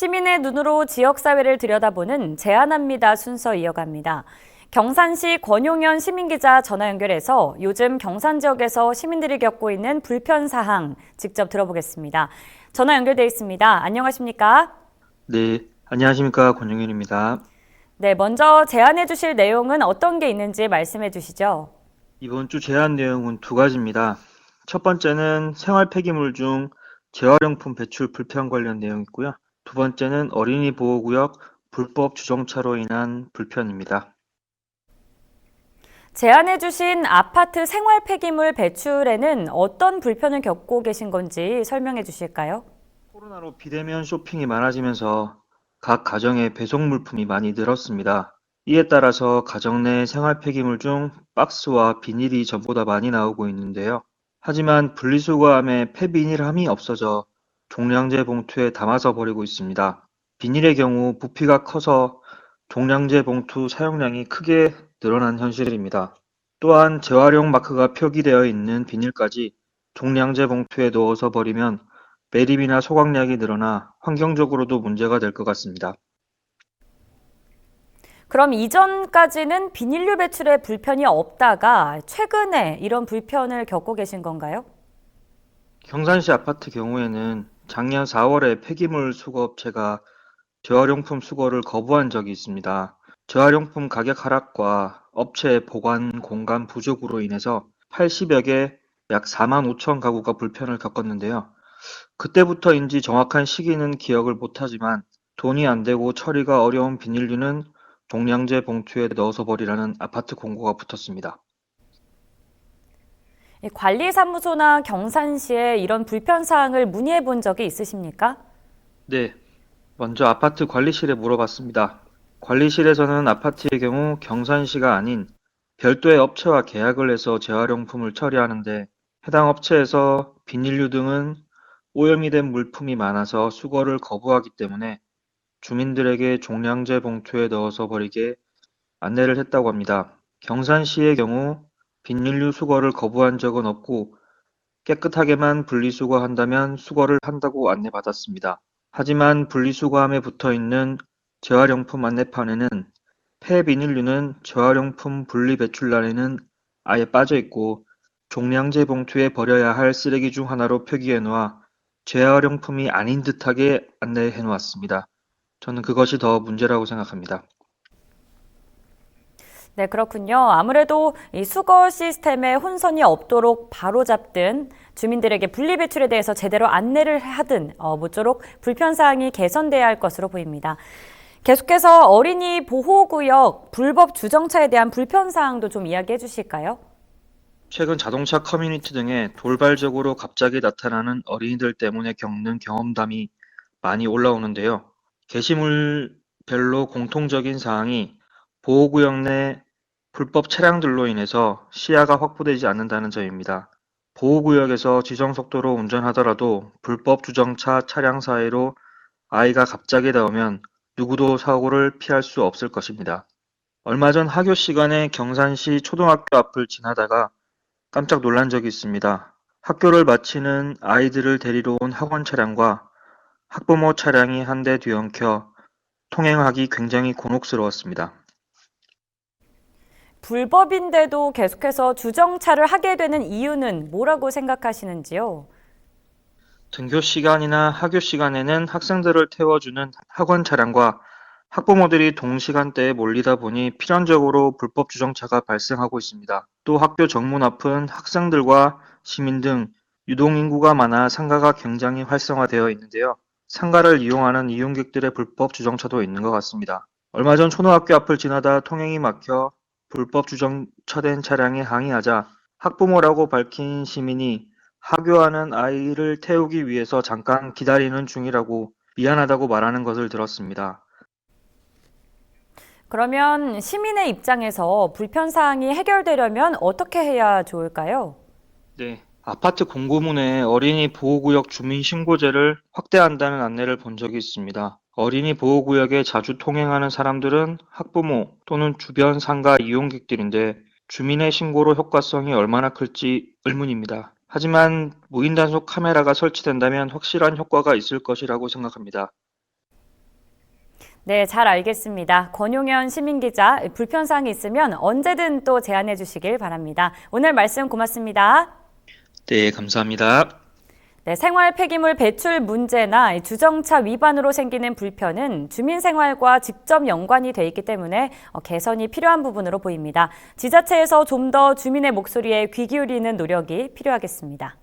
시민의 눈으로 지역사회를 들여다보는 제안합니다 순서 이어갑니다. 경산시 권용현 시민기자 전화 연결해서 요즘 경산 지역에서 시민들이 겪고 있는 불편사항 직접 들어보겠습니다. 전화 연결돼 있습니다. 안녕하십니까? 네, 안녕하십니까. 권영현입니다. 네, 먼저 제안해 주실 내용은 어떤 게 있는지 말씀해 주시죠. 이번 주 제안 내용은 두 가지입니다. 첫 번째는 생활 폐기물 중 재활용품 배출 불편 관련 내용이고요. 두 번째는 어린이 보호구역 불법 주정차로 인한 불편입니다. 제안해 주신 아파트 생활 폐기물 배출에는 어떤 불편을 겪고 계신 건지 설명해 주실까요? 코로나로 비대면 쇼핑이 많아지면서 각 가정의 배송 물품이 많이 늘었습니다. 이에 따라서 가정 내 생활 폐기물 중 박스와 비닐이 전보다 많이 나오고 있는데요. 하지만 분리수거함에 폐비닐함이 없어져 종량제 봉투에 담아서 버리고 있습니다. 비닐의 경우 부피가 커서 종량제 봉투 사용량이 크게 늘어난 현실입니다. 또한 재활용 마크가 표기되어 있는 비닐까지 종량제 봉투에 넣어서 버리면 매립이나 소각량이 늘어나 환경적으로도 문제가 될 것 같습니다. 그럼 이전까지는 비닐류 배출에 불편이 없다가 최근에 이런 불편을 겪고 계신 건가요? 경산시 아파트 경우에는 작년 4월에 폐기물 수거업체가 재활용품 수거를 거부한 적이 있습니다. 재활용품 가격 하락과 업체 보관 공간 부족으로 인해서 80여 개 약 4만 5천 가구가 불편을 겪었는데요. 그때부터인지 정확한 시기는 기억을 못하지만 돈이 안 되고 처리가 어려운 비닐류는 종량제 봉투에 넣어서 버리라는 아파트 공고가 붙었습니다. 관리사무소나 경산시에 이런 불편 사항을 문의해 본 적이 있으십니까? 네, 먼저 아파트 관리실에 물어봤습니다. 관리실에서는 아파트의 경우 경산시가 아닌 별도의 업체와 계약을 해서 재활용품을 처리하는데 해당 업체에서 비닐류 등은 오염이 된 물품이 많아서 수거를 거부하기 때문에 주민들에게 종량제 봉투에 넣어서 버리게 안내를 했다고 합니다. 경산시의 경우 비닐류 수거를 거부한 적은 없고 깨끗하게만 분리수거한다면 수거를 한다고 안내받았습니다. 하지만 분리수거함에 붙어있는 재활용품 안내판에는 폐비닐류는 재활용품 분리배출란에는 아예 빠져있고 종량제 봉투에 버려야 할 쓰레기 중 하나로 표기해 놓아 재활용품이 아닌 듯하게 안내해 놓았습니다. 저는 그것이 더 문제라고 생각합니다. 네, 그렇군요. 아무래도 이 수거 시스템에 혼선이 없도록 바로잡든 주민들에게 분리배출에 대해서 제대로 안내를 하든 모쪼록 불편사항이 개선돼야 할 것으로 보입니다. 계속해서 어린이 보호구역 불법 주정차에 대한 불편사항도 좀 이야기해 주실까요? 최근 자동차 커뮤니티 등에 돌발적으로 갑자기 나타나는 어린이들 때문에 겪는 경험담이 많이 올라오는데요. 게시물별로 공통적인 사항이 보호구역 내 불법 차량들로 인해서 시야가 확보되지 않는다는 점입니다. 보호구역에서 지정 속도로 운전하더라도 불법 주정차 차량 사이로 아이가 갑자기 나오면 누구도 사고를 피할 수 없을 것입니다. 얼마 전 하교 시간에 경산시 초등학교 앞을 지나다가 깜짝 놀란 적이 있습니다. 학교를 마치는 아이들을 데리러 온 학원 차량과 학부모 차량이 한 대 뒤엉켜 통행하기 굉장히 곤혹스러웠습니다. 불법인데도 계속해서 주정차를 하게 되는 이유는 뭐라고 생각하시는지요? 등교 시간이나 하교 시간에는 학생들을 태워주는 학원 차량과 학부모들이 동시간대에 몰리다 보니 필연적으로 불법 주정차가 발생하고 있습니다. 또 학교 정문 앞은 학생들과 시민 등 유동인구가 많아 상가가 굉장히 활성화되어 있는데요. 상가를 이용하는 이용객들의 불법 주정차도 있는 것 같습니다. 얼마 전 초등학교 앞을 지나다 통행이 막혀 불법 주정차된 차량에 항의하자 학부모라고 밝힌 시민이 하교하는 아이를 태우기 위해서 잠깐 기다리는 중이라고 미안하다고 말하는 것을 들었습니다. 그러면 시민의 입장에서 불편사항이 해결되려면 어떻게 해야 좋을까요? 네, 아파트 공고문에 어린이 보호구역 주민신고제를 확대한다는 안내를 본 적이 있습니다. 어린이 보호구역에 자주 통행하는 사람들은 학부모 또는 주변 상가 이용객들인데 주민의 신고로 효과성이 얼마나 클지 의문입니다. 하지만 무인 단속 카메라가 설치된다면 확실한 효과가 있을 것이라고 생각합니다. 네, 잘 알겠습니다. 권용현 시민기자, 불편사항이 있으면 언제든 또 제안해 주시길 바랍니다. 오늘 말씀 고맙습니다. 네, 감사합니다. 네, 생활 폐기물 배출 문제나 주정차 위반으로 생기는 불편은 주민 생활과 직접 연관이 돼 있기 때문에 개선이 필요한 부분으로 보입니다. 지자체에서 좀 더 주민의 목소리에 귀 기울이는 노력이 필요하겠습니다.